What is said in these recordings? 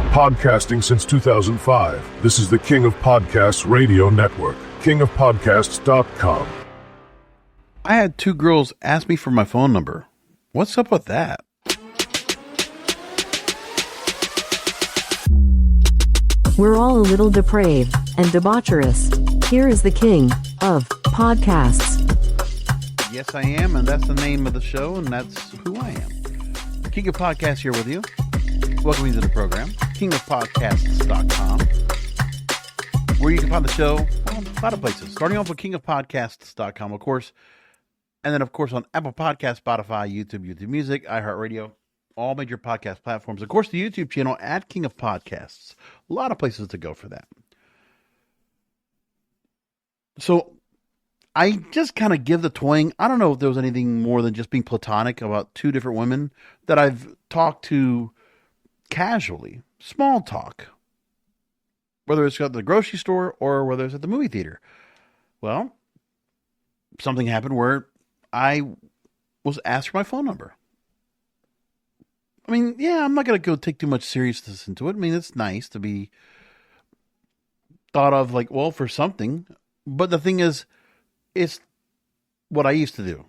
Podcasting since 2005. This is the King of Podcasts radio network, kingofpodcasts.com. I had two girls ask me for my phone number. What's up with that? We're all a little depraved and debaucherous. Here is the King of Podcasts. Yes, I am, and that's the name of the show, and that's who I am. King of Podcasts here with you. Welcome you to the program, kingofpodcasts.com, where you can find the show on a lot of places, starting off with kingofpodcasts.com, of course, and then, of course, on Apple Podcasts, Spotify, YouTube Music, iHeartRadio, all major podcast platforms. Of course, the YouTube channel at King of Podcasts. A lot of places to go for that. So, I just kind of give the twang. I don't know if there was anything more than just being platonic about two different women that I've talked to casually, small talk, whether it's at the grocery store or whether it's at the movie theater. Well, something happened where I was asked for my phone number. I mean, yeah, I'm not going to go take too much seriousness into it. I mean, it's nice to be thought of like, well, for something. But the thing is, it's what I used to do.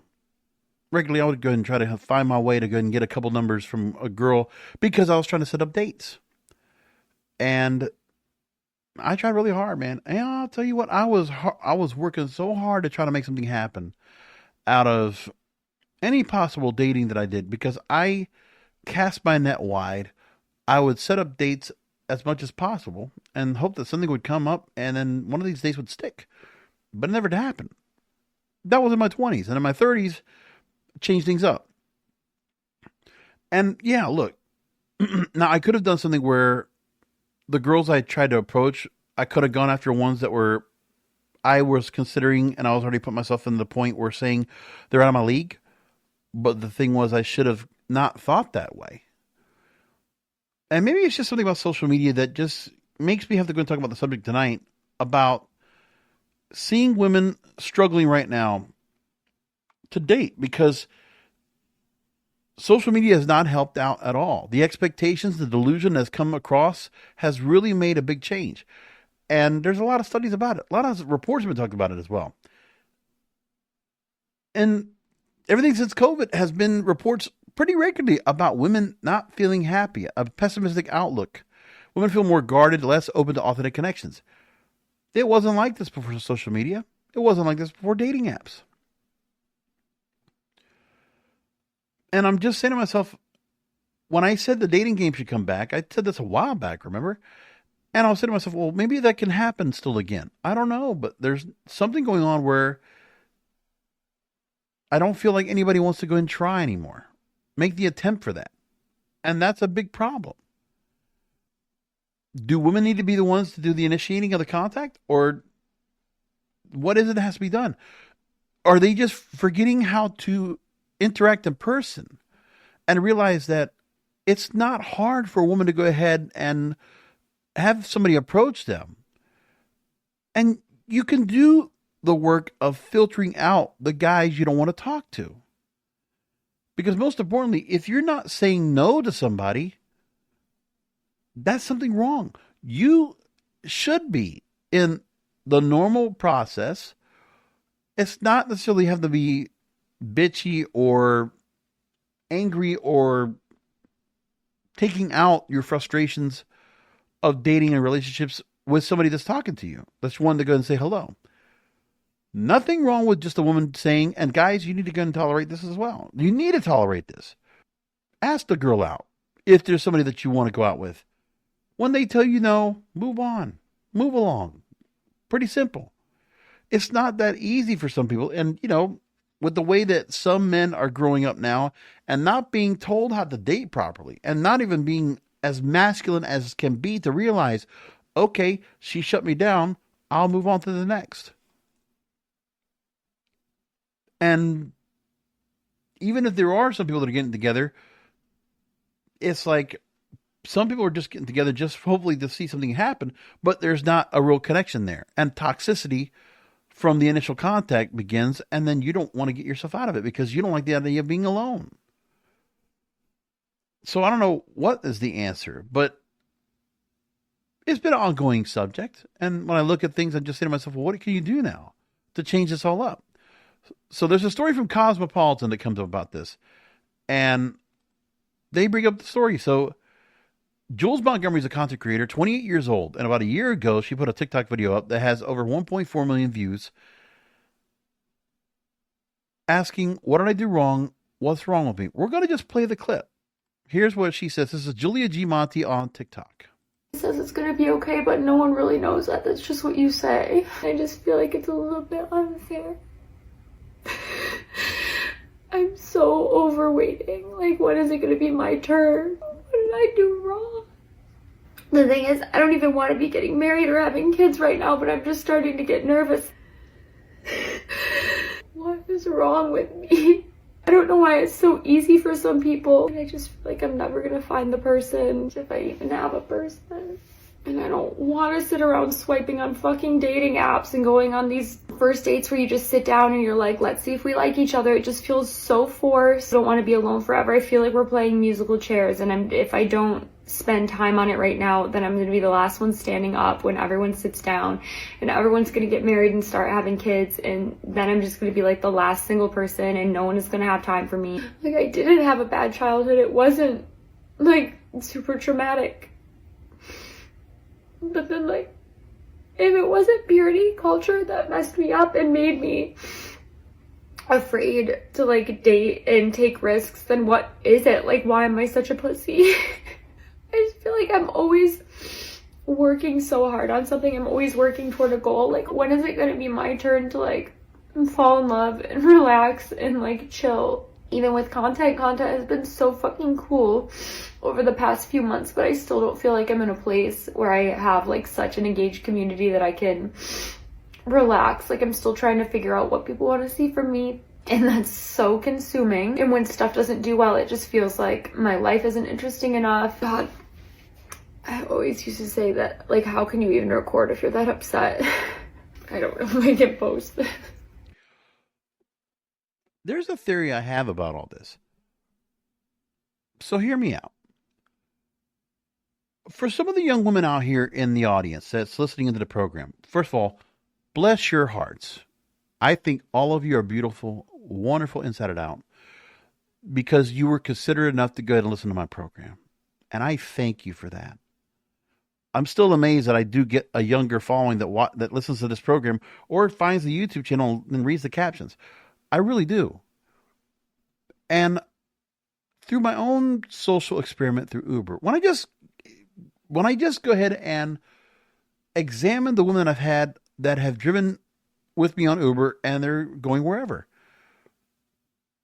Regularly, I would go ahead and try to find my way to go ahead and get a couple numbers from a girl because I was trying to set up dates. And I tried really hard, man. And I'll tell you what, I was working so hard to try to make something happen out of any possible dating that I did because I cast my net wide. I would set up dates as much as possible and hope that something would come up and then one of these dates would stick. But it never did happen. That was in my 20s. And in my 30s, change things up. And yeah, look, now I could have done something where the girls I tried to approach, I could have gone after ones that I was considering, and I was already put myself in the point where saying they're out of my league. But the thing was, I should have not thought that way. And maybe it's just something about social media that just makes me have to go and talk about the subject tonight about seeing women struggling right now to date because social media has not helped out at all. The expectations, the delusion that's come across has really made a big change. And there's a lot of studies about it. A lot of reports have been talking about it as well. And everything since COVID has been reports pretty regularly about women not feeling happy, a pessimistic outlook. Women feel more guarded, less open to authentic connections. It wasn't like this before social media. It wasn't like this before dating apps. And I'm just saying to myself, when I said the dating game should come back, I said this a while back, remember? And I was saying to myself, well, maybe that can happen still again. I don't know, but there's something going on where I don't feel like anybody wants to go and try anymore. Make the attempt for that. And that's a big problem. Do women need to be the ones to do the initiating of the contact? Or what is it that has to be done? Are they just forgetting how to interact in person and realize that it's not hard for a woman to go ahead and have somebody approach them? And you can do the work of filtering out the guys you don't want to talk to. Because most importantly, if you're not saying no to somebody, that's something wrong. You should be in the normal process. It's not necessarily have to be bitchy or angry or taking out your frustrations of dating and relationships with somebody that's talking to you. That's one to go and say hello. Nothing wrong with just a woman saying, and guys, you need to go and tolerate this as well. You need to tolerate this. Ask the girl out if there's somebody that you want to go out with. When they tell you no, move on. Move along. Pretty simple. It's not that easy for some people. And, with the way that some men are growing up now and not being told how to date properly and not even being as masculine as can be to realize, okay, she shut me down. I'll move on to the next. And even if there are some people that are getting together, it's like some people are just getting together just hopefully to see something happen, but there's not a real connection there. And toxicity from the initial contact begins, and then you don't want to get yourself out of it because you don't like the idea of being alone. So I don't know what is the answer, but it's been an ongoing subject. And when I look at things, I just say to myself, well, what can you do now to change this all up? So there's a story from Cosmopolitan that comes up about this. And they bring up the story. So Jules Montgomery is a content creator, 28 years old. And about a year ago, she put a TikTok video up that has over 1.4 million views asking, what did I do wrong? What's wrong with me? We're going to just play the clip. Here's what she says. This is Julia G. Monty on TikTok. He says it's going to be okay, but no one really knows that. That's just what you say. I just feel like it's a little bit unfair. I'm so overweighting. Like, when is it going to be my turn? What did I do wrong? The thing is, I don't even want to be getting married or having kids right now, but I'm just starting to get nervous. What is wrong with me? I don't know why it's so easy for some people. I just feel like I'm never going to find the person, if I even have a person. And I don't want to sit around swiping on fucking dating apps and going on these first dates where you just sit down and you're like, let's see if we like each other. It just feels so forced. I don't want to be alone forever. I feel like we're playing musical chairs, and if I don't spend time on it right now, then I'm going to be the last one standing up when everyone sits down and everyone's going to get married and start having kids, and then I'm just going to be like the last single person and no one is going to have time for me. Like, I didn't have a bad childhood. It wasn't like super traumatic. But then, like, if it wasn't purity culture that messed me up and made me afraid to, like, date and take risks, then what is it? Like, why am I such a pussy? I just feel like I'm always working so hard on something. I'm always working toward a goal. Like, when is it going to be my turn to, like, fall in love and relax and, like, chill? Even with content has been so fucking cool over the past few months, but I still don't feel like I'm in a place where I have, like, such an engaged community that I can relax. Like, I'm still trying to figure out what people want to see from me, and that's so consuming. And when stuff doesn't do well, it just feels like my life isn't interesting enough. God, I always used to say that, like, how can you even record if you're that upset? I don't know if I can post this. There's a theory I have about all this. So hear me out. For some of the young women out here in the audience that's listening into the program, first of all, bless your hearts. I think all of you are beautiful, wonderful inside and out, because you were considerate enough to go ahead and listen to my program. And I thank you for that. I'm still amazed that I do get a younger following that listens to this program or finds the YouTube channel and reads the captions. I really do. And through my own social experiment through Uber, when I just go ahead and examine the women I've had that have driven with me on Uber and they're going wherever,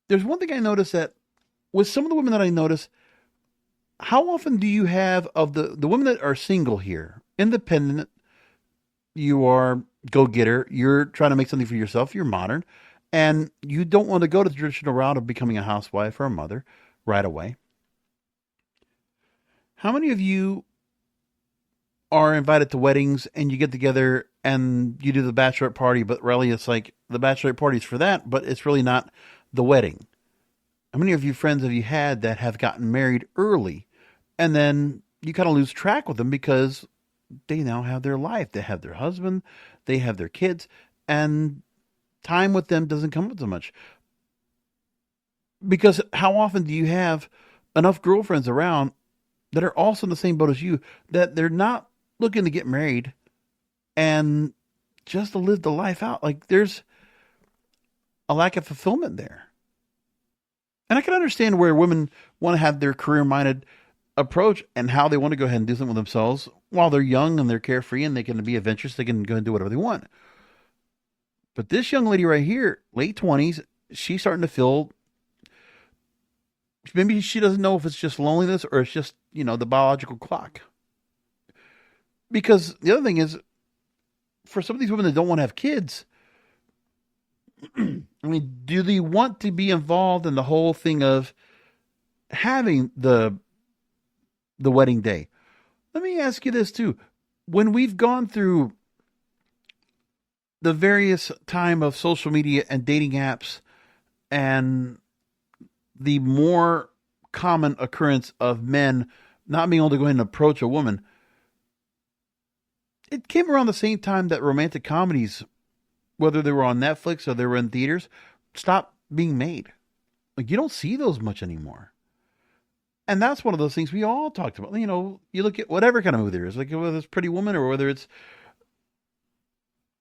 there's one thing I noticed, that with some of the women that I notice, how often do you have of the women that are single here, independent, you are go-getter, you're trying to make something for yourself, you're modern, and you don't want to go to the traditional route of becoming a housewife or a mother right away. How many of you are invited to weddings and you get together and you do the bachelorette party, but really it's like the bachelorette party's for that, but it's really not the wedding? How many of you friends have you had that have gotten married early and then you kind of lose track with them because they now have their life, they have their husband, they have their kids, and time with them doesn't come with so much? Because how often do you have enough girlfriends around that are also in the same boat as you, that they're not looking to get married and just to live the life out? Like, there's a lack of fulfillment there. And I can understand where women want to have their career-minded approach and how they want to go ahead and do something with themselves while they're young and they're carefree and they can be adventurous. They can go and do whatever they want. But this young lady right here, late 20s, she's starting to feel, maybe she doesn't know if it's just loneliness or it's just, the biological clock. Because the other thing is, for some of these women that don't want to have kids, I mean, do they want to be involved in the whole thing of having the wedding day? Let me ask you this too. When we've gone through the various time of social media and dating apps and the more common occurrence of men not being able to go ahead and approach a woman, it came around the same time that romantic comedies, whether they were on Netflix or they were in theaters, stopped being made. Like, you don't see those much anymore. And that's one of those things we all talked about. You know, you look at whatever kind of movie there is, like whether it's Pretty Woman or whether it's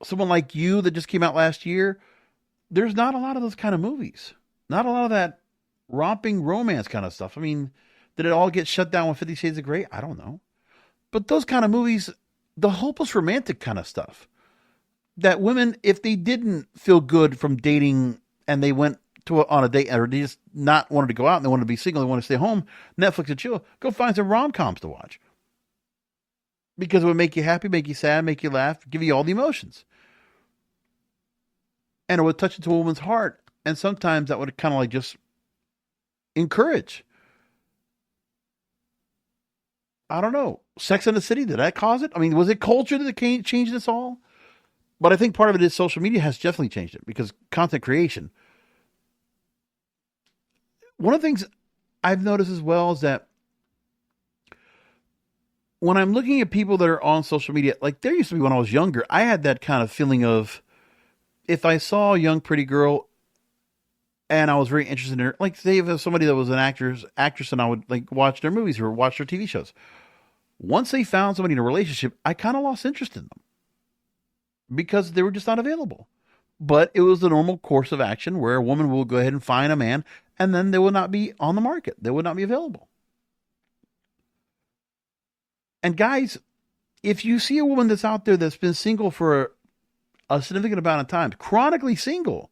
someone like You that just came out last year. There's not a lot of those kind of movies. Not a lot of that romping romance kind of stuff. I mean, did it all get shut down with 50 Shades of Grey? I don't know. But those kind of movies, the hopeless romantic kind of stuff, that women, if they didn't feel good from dating and they went on a date, or they just not wanted to go out and they wanted to be single, they want to stay home, Netflix and chill, go find some rom-coms to watch. Because it would make you happy, make you sad, make you laugh, give you all the emotions. And it would touch into a woman's heart. And sometimes that would kind of like just encourage. I don't know. Sex in the City, did that cause it? I mean, was it culture that changed this all? But I think part of it is social media has definitely changed it, because content creation. One of the things I've noticed as well is that when I'm looking at people that are on social media, like there used to be when I was younger, I had that kind of feeling of, if I saw a young, pretty girl and I was very interested in her, like say if it was somebody that was an actress and I would like watch their movies or watch their TV shows. Once they found somebody in a relationship, I kind of lost interest in them because they were just not available. But it was the normal course of action where a woman will go ahead and find a man and then they will not be on the market. They would not be available. And guys, if you see a woman that's out there that's been single for a significant amount of time, chronically single,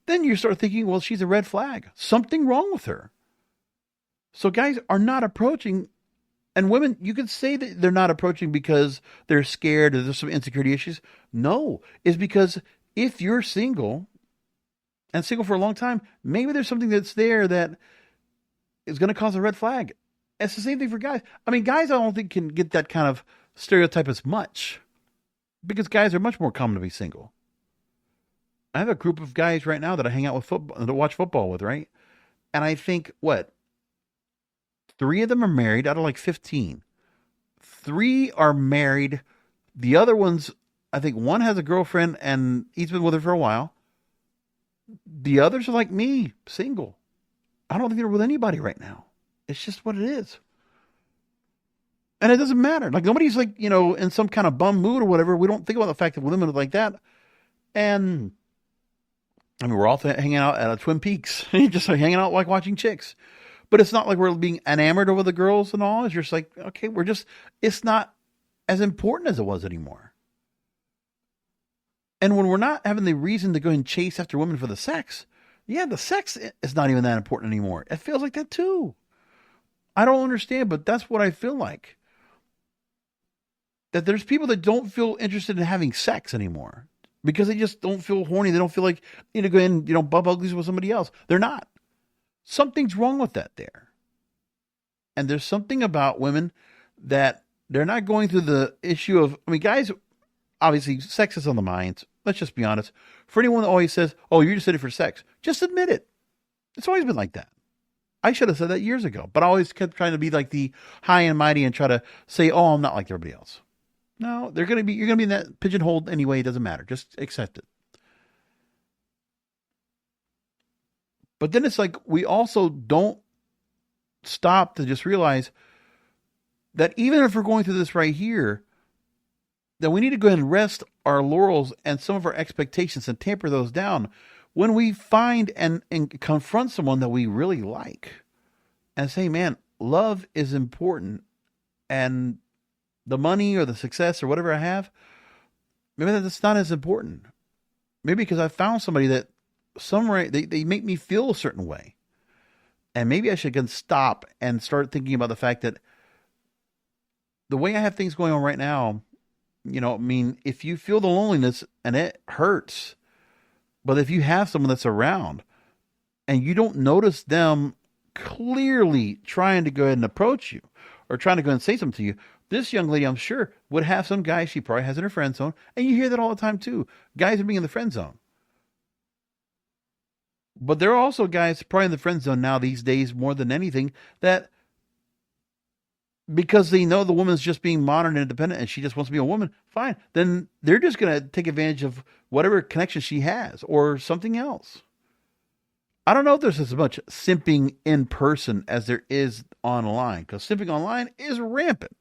then you start thinking, well, she's a red flag. Something wrong with her. So guys are not approaching, and women, you could say that they're not approaching because they're scared or there's some insecurity issues. No, it's because if you're single and single for a long time, maybe there's something that's there that is going to cause a red flag. It's the same thing for guys. I mean, guys I don't think can get that kind of stereotype as much, because guys are much more common to be single. I have a group of guys right now that I hang out with football, that watch football with, right? And I think, 3 of them are married out of like 15. 3 are married. The other ones, I think one has a girlfriend and he's been with her for a while. The others are like me, single. I don't think they're with anybody right now. It's just what it is. And it doesn't matter. Like nobody's like, in some kind of bum mood or whatever. We don't think about the fact that women are like that. And I mean, we're all hanging out at Twin Peaks, just like hanging out like watching chicks. But it's not like we're being enamored over the girls and all. It's just like, okay, it's not as important as it was anymore. And when we're not having the reason to go and chase after women for the sex, the sex is not even that important anymore. It feels like that too. I don't understand, but that's what I feel like. That there's people that don't feel interested in having sex anymore because they just don't feel horny. They don't feel like you need to go in and, bump uglies with somebody else. They're not. Something's wrong with that there. And there's something about women that they're not going through the issue of, guys, obviously sex is on the mind. Let's just be honest. For anyone that always says, oh, you're just in it for sex, just admit it. It's always been like that. I should have said that years ago, but I always kept trying to be like the high and mighty and try to say, oh, I'm not like everybody else. No, you're going to be in that pigeonhole anyway. It doesn't matter. Just accept it. But then it's like, we also don't stop to just realize that even if we're going through this right here, that we need to go ahead and rest our laurels and some of our expectations and tamper those down when we find and confront someone that we really like and say, man, love is important, and the money or the success or whatever I have, maybe that's not as important. Maybe because I found somebody that they make me feel a certain way. And maybe I should stop and start thinking about the fact that the way I have things going on right now, if you feel the loneliness and it hurts, but if you have someone that's around and you don't notice them clearly trying to go ahead and approach you or trying to go and say something to you, this young lady, I'm sure, would have some guy she probably has in her friend zone. And you hear that all the time too. Guys are being in the friend zone. But there are also guys probably in the friend zone now these days more than anything that because they know the woman's just being modern and independent and she just wants to be a woman, fine. Then they're just going to take advantage of whatever connection she has or something else. I don't know if there's as much simping in person as there is online, because simping online is rampant.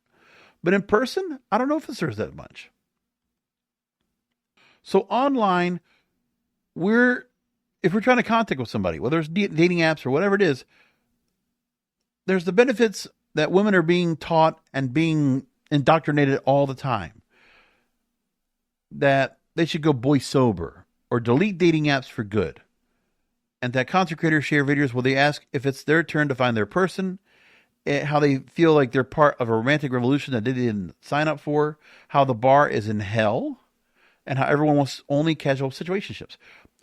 But in person, I don't know if there's that much. So online, if we're trying to contact with somebody, whether it's dating apps or whatever it is, there's the benefits that women are being taught and being indoctrinated all the time. That they should go boy sober or delete dating apps for good. And that content creators share videos where they ask if it's their turn to find their person, how they feel like they're part of a romantic revolution that they didn't sign up for, how the bar is in hell, and how everyone wants only casual situationships.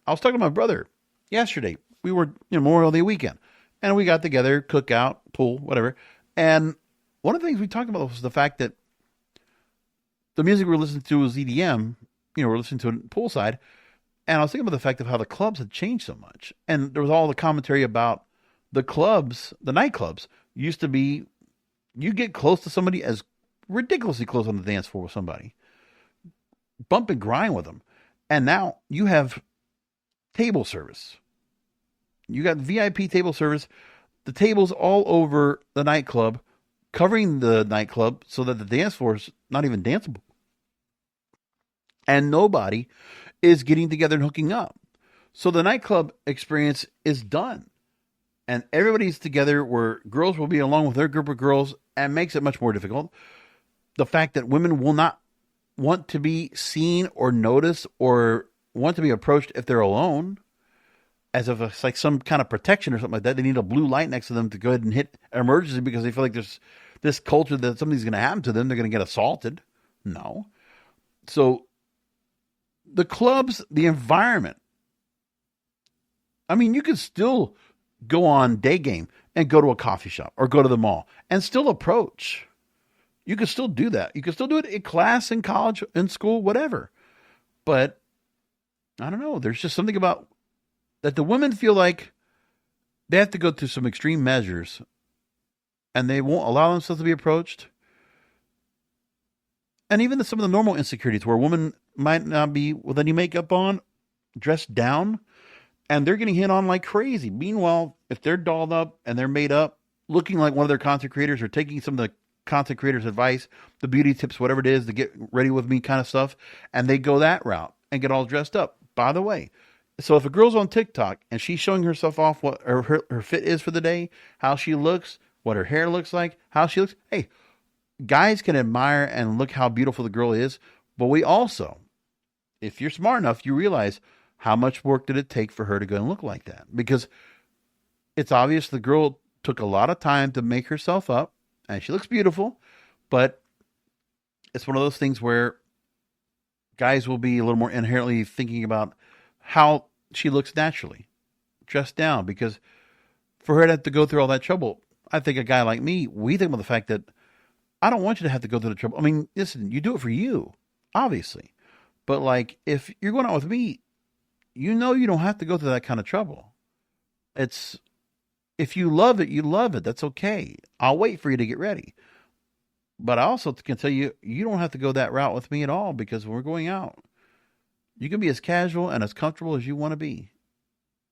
I was talking to my brother yesterday. We were Memorial Day weekend, and we got together, cookout, pool, whatever. And one of the things we talked about was the fact that the music we were listening to was EDM. We're listening to it poolside. And I was thinking about the fact of how the clubs had changed so much. And there was all the commentary about the clubs, the nightclubs, used to be, you get close to somebody as ridiculously close on the dance floor with somebody. Bump and grind with them. And now you have table service. You got VIP table service. The tables all over the nightclub, covering the nightclub so that the dance floor is not even danceable. And nobody is getting together and hooking up. So the nightclub experience is done. And everybody's together where girls will be along with their group of girls, and makes it much more difficult. The fact that women will not want to be seen or noticed or want to be approached if they're alone, as if it's like some kind of protection or something like that. They need a blue light next to them to go ahead and hit an emergency because they feel like there's this culture that something's going to happen to them. They're going to get assaulted. No. So the clubs, the environment. I mean, you could still go on day game and go to a coffee shop or go to the mall and still approach. You could still do that. You could still do it in class, in college, in school, whatever. But I don't know. There's just something about that the women feel like they have to go through some extreme measures and they won't allow themselves to be approached. And even some of the normal insecurities where a woman might not be with any makeup on, dressed down, and they're getting hit on like crazy. Meanwhile, if they're dolled up and they're made up, looking like one of their content creators or taking some of the content creators' advice, the beauty tips, whatever it is, the get ready with me kind of stuff, and they go that route and get all dressed up. By the way, so if a girl's on TikTok and she's showing herself off what her fit is for the day, how she looks, what her hair looks like, how she looks, hey, guys can admire and look how beautiful the girl is, but we also, if you're smart enough, you realize how much work did it take for her to go and look like that? Because it's obvious the girl took a lot of time to make herself up, and she looks beautiful, but it's one of those things where guys will be a little more inherently thinking about how she looks naturally, dressed down, because for her to have to go through all that trouble, I think a guy like me, we think about the fact that I don't want you to have to go through the trouble. I mean, listen, you do it for you, obviously. But like, if you're going out with me, you know you don't have to go through that kind of trouble. It's, if you love it, you love it. That's okay. I'll wait for you to get ready. But I also can tell you, you don't have to go that route with me at all, because when we're going out, you can be as casual and as comfortable as you want to be.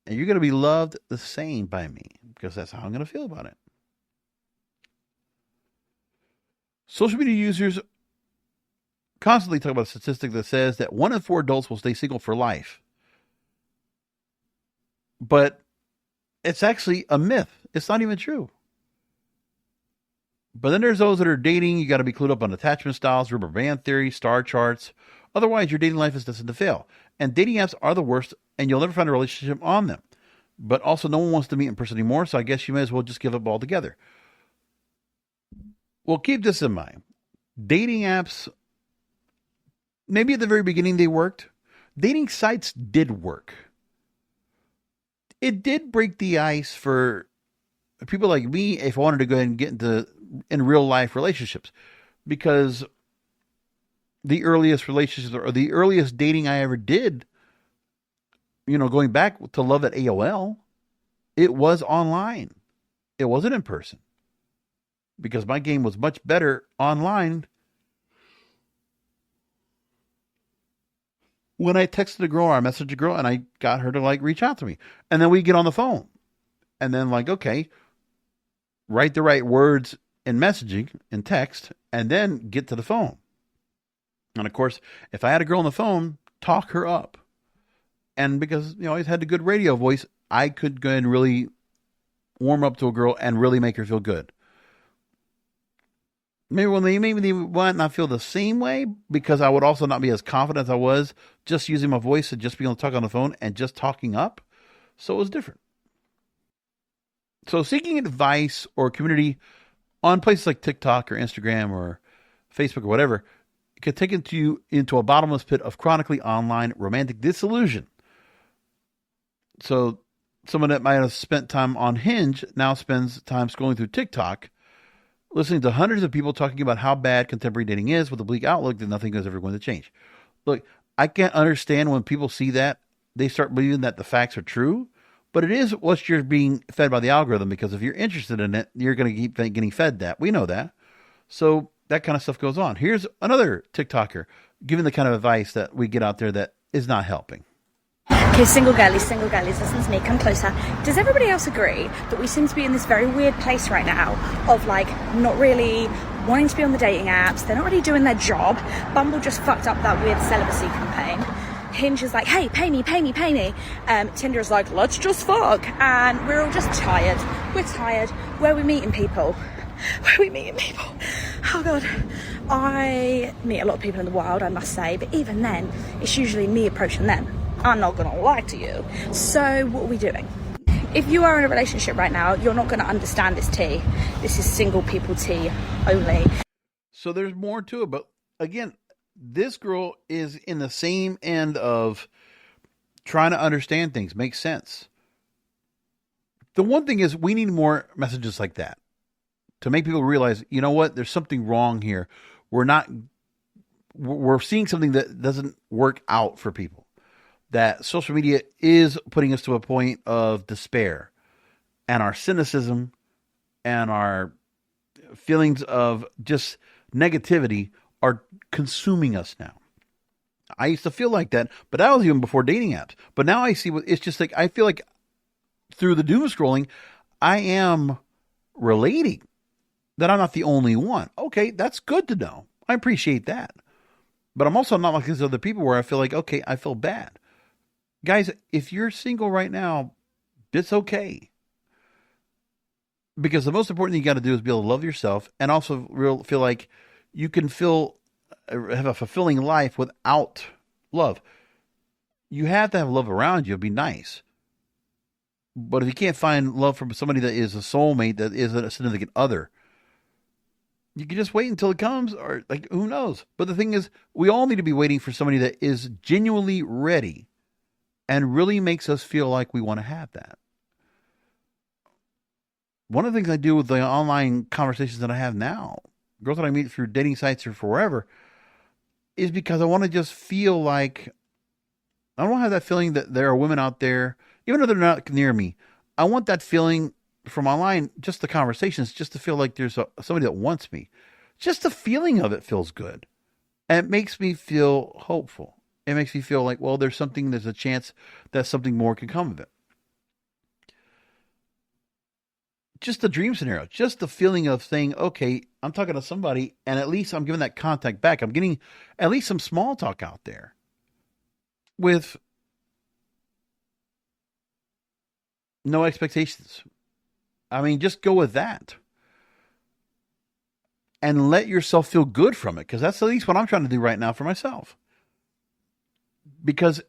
And you're going to be loved the same by me, because that's how I'm going to feel about it. Social media users constantly talk about a statistic that says that 1 in 4 adults will stay single for life. But it's actually a myth. It's not even true. But then there's those that are dating. You got to be clued up on attachment styles, rubber band theory, star charts. Otherwise, your dating life is destined to fail. And dating apps are the worst, and you'll never find a relationship on them. But also, no one wants to meet in person anymore, so I guess you may as well just give up altogether. Well, keep this in mind. Dating apps, maybe at the very beginning they worked. Dating sites did work. It did break the ice for people like me if I wanted to go ahead and get in real life relationships, because the earliest relationships or the earliest dating I ever did, going back to love at AOL, it was online. It wasn't in person. because my game was much better online when I texted a girl or I messaged a girl and I got her to like reach out to me. And then we get on the phone. And then like, okay, write the right words in messaging in text and then get to the phone. And of course, if I had a girl on the phone, talk her up. And because, I always had a good radio voice, I could go and really warm up to a girl and really make her feel good. Maybe they might not feel the same way because I would also not be as confident as I was just using my voice and just being able to talk on the phone and just talking up. So it was different. So seeking advice or community on places like TikTok or Instagram or Facebook or whatever could take you into a bottomless pit of chronically online romantic disillusion. So someone that might have spent time on Hinge now spends time scrolling through TikTok, listening to hundreds of people talking about how bad contemporary dating is with a bleak outlook that nothing is ever going to change. Look, I can't understand when people see that, they start believing that the facts are true, but it is what you're being fed by the algorithm, because if you're interested in it, you're going to keep getting fed that. We know that. So that kind of stuff goes on. Here's another TikToker giving the kind of advice that we get out there that is not helping. Okay, single girlies, listen to me, come closer. Does everybody else agree that we seem to be in this very weird place right now of like not really wanting to be on the dating apps, they're not really doing their job. Bumble just fucked up that weird celibacy campaign. Hinge is like, hey, pay me. Tinder is like, let's just fuck. And we're all just tired. We're tired. Where are we meeting people? Oh God. I meet a lot of people in the wild, I must say, but even then, it's usually me approaching them. I'm not going to lie to you. So what are we doing? If you are in a relationship right now, you're not going to understand this tea. This is single people tea only. So there's more to it. But again, this girl is in the same end of trying to understand things, make sense. The one thing is we need more messages like that to make people realize, you know what, there's something wrong here. We're seeing something that doesn't work out for people. That social media is putting us to a point of despair, and our cynicism and our feelings of just negativity are consuming us now. I used to feel like that, but that was even before dating apps. But now I see it's just like, I feel like through the doom scrolling, I am relating that I'm not the only one. Okay, that's good to know. I appreciate that. But I'm also not like these other people where I feel like, okay, I feel bad. Guys, if you're single right now, it's okay. Because the most important thing you got to do is be able to love yourself and also feel like you can have a fulfilling life without love. You have to have love around you. It'd be nice. But if you can't find love from somebody that is a soulmate, that is a significant other, you can just wait until it comes, or like, who knows? But the thing is, we all need to be waiting for somebody that is genuinely ready and really makes us feel like we want to have that. One of the things I do with the online conversations that I have now, girls that I meet through dating sites or forever, is because I want to just feel like, I don't want to have that feeling that there are women out there, even though they're not near me. I want that feeling from online, just the conversations, just to feel like there's somebody that wants me. Just the feeling of it feels good. And it makes me feel hopeful. It makes me feel like, well, there's a chance that something more can come of it. Just the dream scenario, just the feeling of saying, okay, I'm talking to somebody and at least I'm giving that contact back. I'm getting at least some small talk out there with no expectations. I mean, just go with that and let yourself feel good from it, because that's at least what I'm trying to do right now for myself. Because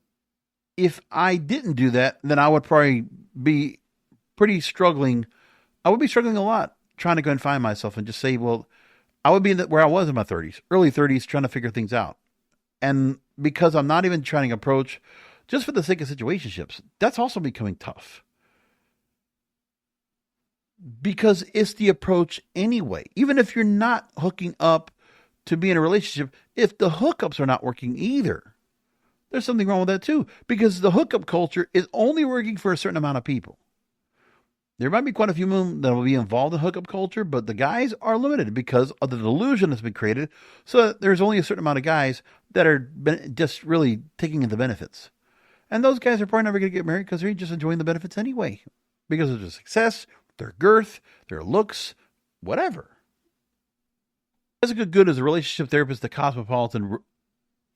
if I didn't do that, then I would probably be pretty struggling. I would be struggling a lot trying to go and find myself and just say, well, I would be where I was in my 30s, early 30s, trying to figure things out. And because I'm not even trying to approach just for the sake of situationships, that's also becoming tough. Because it's the approach anyway. Even if you're not hooking up to be in a relationship, if the hookups are not working either, there's something wrong with that too. Because the hookup culture is only working for a certain amount of people. There might be quite a few women that will be involved in hookup culture, but the guys are limited because of the delusion that's been created. So that there's only a certain amount of guys that are just really taking in the benefits. And those guys are probably never going to get married because they're just enjoying the benefits anyway. Because of their success, their girth, their looks, whatever. Jessica Good is a relationship therapist that Cosmopolitan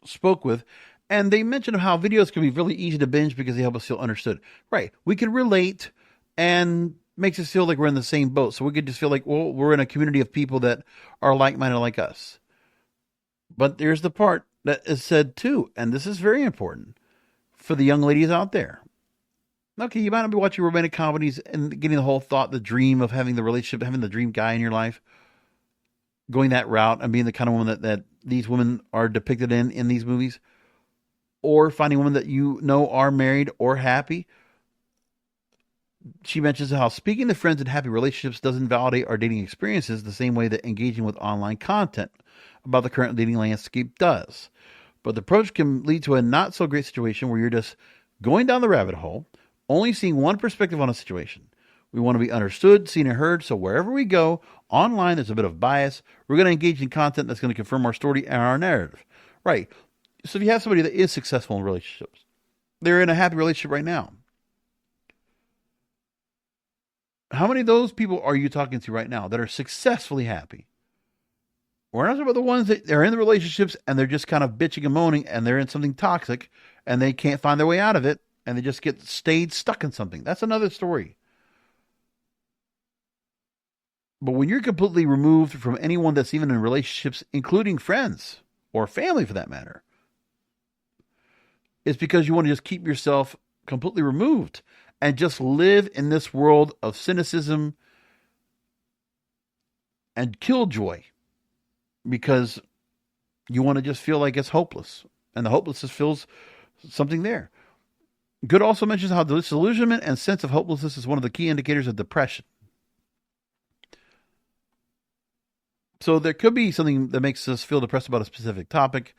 spoke with. And they mentioned how videos can be really easy to binge because they help us feel understood. Right. We can relate and makes us feel like we're in the same boat. So we could just feel like, well, we're in a community of people that are like-minded like us. But there's the part that is said too, and this is very important for the young ladies out there. Okay, you might not be watching romantic comedies and getting the whole thought, the dream of having the relationship, having the dream guy in your life, going that route and being the kind of woman that these women are depicted in these movies, or finding women that you know are married or happy. She mentions how speaking to friends in happy relationships doesn't validate our dating experiences the same way that engaging with online content about the current dating landscape does. But the approach can lead to a not so great situation where you're just going down the rabbit hole, only seeing one perspective on a situation. We want to be understood, seen, and heard, so wherever we go, online, there's a bit of bias. We're going to engage in content that's going to confirm our story and our narrative. Right. So if you have somebody that is successful in relationships, they're in a happy relationship right now. How many of those people are you talking to right now that are successfully happy? We're not talking about the ones that are in the relationships and they're just kind of bitching and moaning and they're in something toxic and they can't find their way out of it and they just get stuck in something. That's another story. But when you're completely removed from anyone that's even in relationships, including friends or family for that matter, it's because you want to just keep yourself completely removed and just live in this world of cynicism and killjoy because you want to just feel like it's hopeless. And the hopelessness feels something there. Good also mentions how disillusionment and sense of hopelessness is one of the key indicators of depression. So there could be something that makes us feel depressed about a specific topic,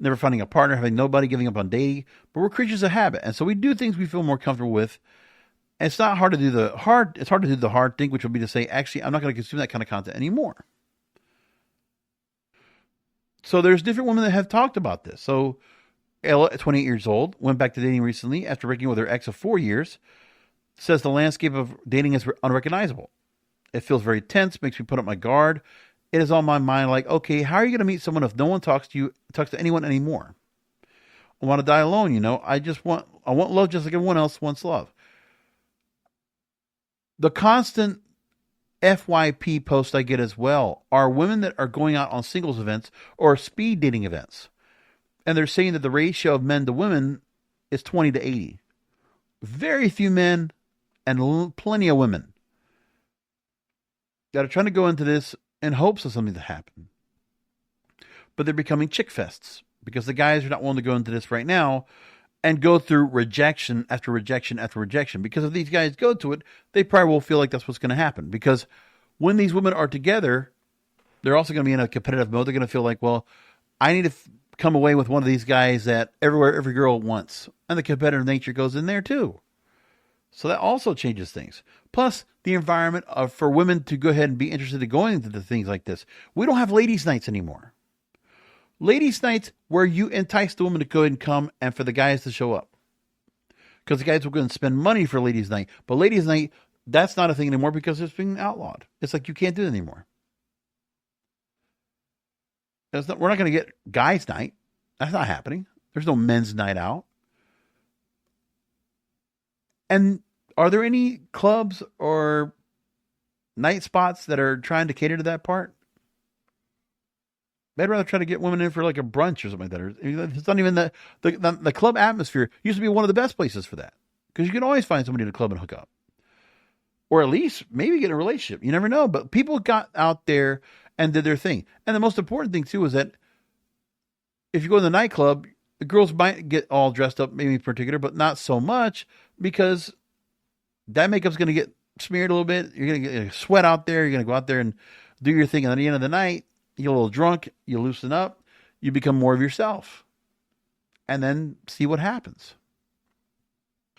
never finding a partner, having nobody, giving up on dating. But we're creatures of habit. And so we do things we feel more comfortable with. And it's not hard to do it's hard to do the hard thing, which would be to say, actually, I'm not going to consume that kind of content anymore. So there's different women that have talked about this. So Ella, at 28 years old, went back to dating recently after breaking with her ex of 4 years, says the landscape of dating is unrecognizable. It feels very tense, makes me put up my guard. It is on my mind like, okay, how are you going to meet someone if no one talks to anyone anymore? I want to die alone, I want love just like everyone else wants love. The constant FYP posts I get as well are women that are going out on singles events or speed dating events. And they're saying that the ratio of men to women is 20 to 80. Very few men and plenty of women that are trying to go into this in hopes of something to happen. But they're becoming chick fests because the guys are not willing to go into this right now and go through rejection after rejection after rejection. Because if these guys go to it, they probably will feel like that's what's going to happen. Because when these women are together, they're also going to be in a competitive mode. They're going to feel like, well, I need to come away with one of these guys that every girl wants. And the competitive nature goes in there too. So that also changes things. Plus, the environment for women to go ahead and be interested in going into things like this. We don't have ladies' nights anymore. Ladies' nights where you entice the woman to go ahead and come and for the guys to show up. Because the guys will go and spend money for ladies' night. But ladies' night, that's not a thing anymore because it's being outlawed. It's like you can't do it anymore. We're not going to get guys' night. That's not happening. There's no men's night out. And are there any clubs or night spots that are trying to cater to that part? I'd rather try to get women in for like a brunch or something like that. It's not even the club atmosphere used to be one of the best places for that. Because you can always find somebody in a club and hook up. Or at least maybe get in a relationship. You never know. But people got out there and did their thing. And the most important thing too is that if you go to the nightclub, the girls might get all dressed up, maybe in particular, but not so much because that makeup's going to get smeared a little bit. You're going to get sweat out there. You're going to go out there and do your thing. And at the end of the night, you get a little drunk. You loosen up. You become more of yourself. And then see what happens.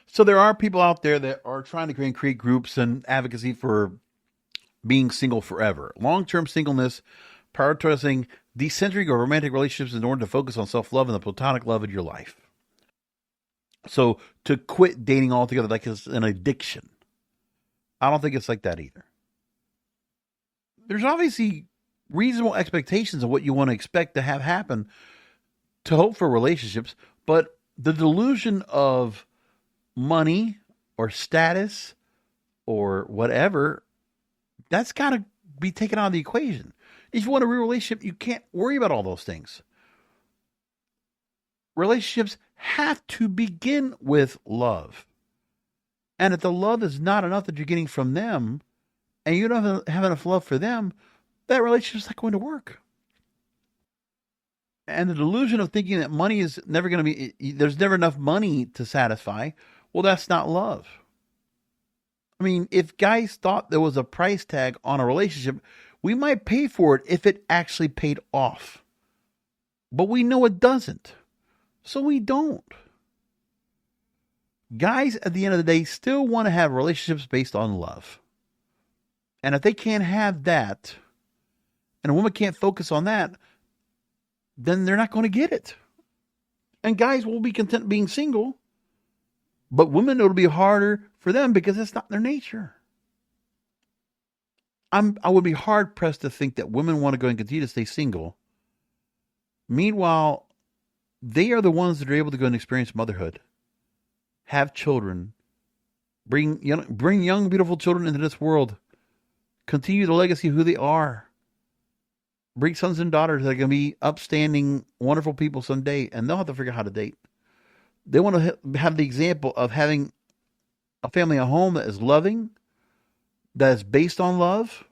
So there are people out there that are trying to create groups and advocacy for being single forever. Long-term singleness, prioritizing decentric or romantic relationships in order to focus on self-love and the platonic love in your life. So to quit dating altogether like it's an addiction. I don't think it's like that either. There's obviously reasonable expectations of what you want to expect to have happen to hope for relationships, but the delusion of money or status or whatever, that's got to be taken out of the equation. If you want a real relationship, you can't worry about all those things. Relationships have to begin with love. And if the love is not enough that you're getting from them, and you don't have enough love for them, that relationship's not going to work. And the delusion of thinking that money is never going to be, there's never enough money to satisfy, well, that's not love. I mean, if guys thought there was a price tag on a relationship, we might pay for it if it actually paid off. But we know it doesn't. So we don't. Guys, at the end of the day, still want to have relationships based on love. And if they can't have that, and a woman can't focus on that, then they're not going to get it. And guys will be content being single, but women, it'll be harder for them because it's not their nature. I would be hard pressed to think that women want to go and continue to stay single. Meanwhile, they are the ones that are able to go and experience motherhood, have children, bring young, beautiful children into this world, continue the legacy of who they are, bring sons and daughters that are going to be upstanding, wonderful people someday, and they'll have to figure out how to date. They want to have the example of having a family at home that is loving, that is based on love,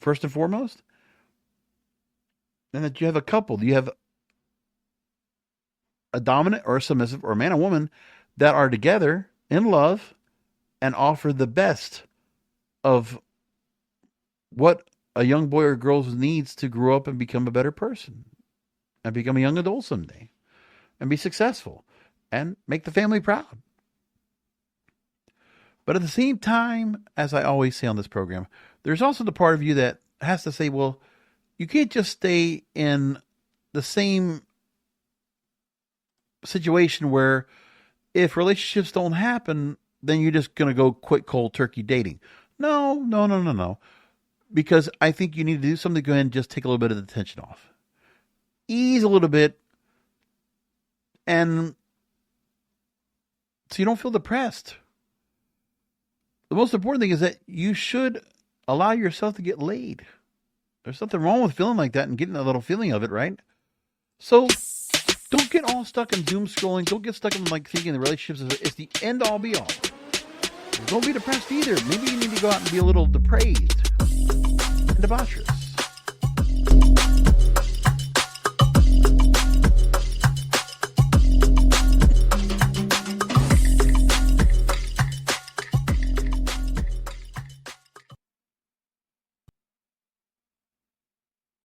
first and foremost, and that you have a couple. You have a dominant or a submissive or a man and woman that are together in love and offer the best of what a young boy or girl needs to grow up and become a better person and become a young adult someday and be successful and make the family proud. But at the same time, as I always say on this program, there's also the part of you that has to say, well, you can't just stay in the same situation where if relationships don't happen, then you're just going to go quit cold turkey dating. No. Because I think you need to do something to go ahead and just take a little bit of the tension off. Ease a little bit. And so you don't feel depressed. The most important thing is that you should allow yourself to get laid. There's nothing wrong with feeling like that and getting a little feeling of it, right? So don't get all stuck in doom scrolling. Don't get stuck in like thinking the relationships is the end all be all. Don't be depressed either. Maybe you need to go out and be a little depraved and debaucherous.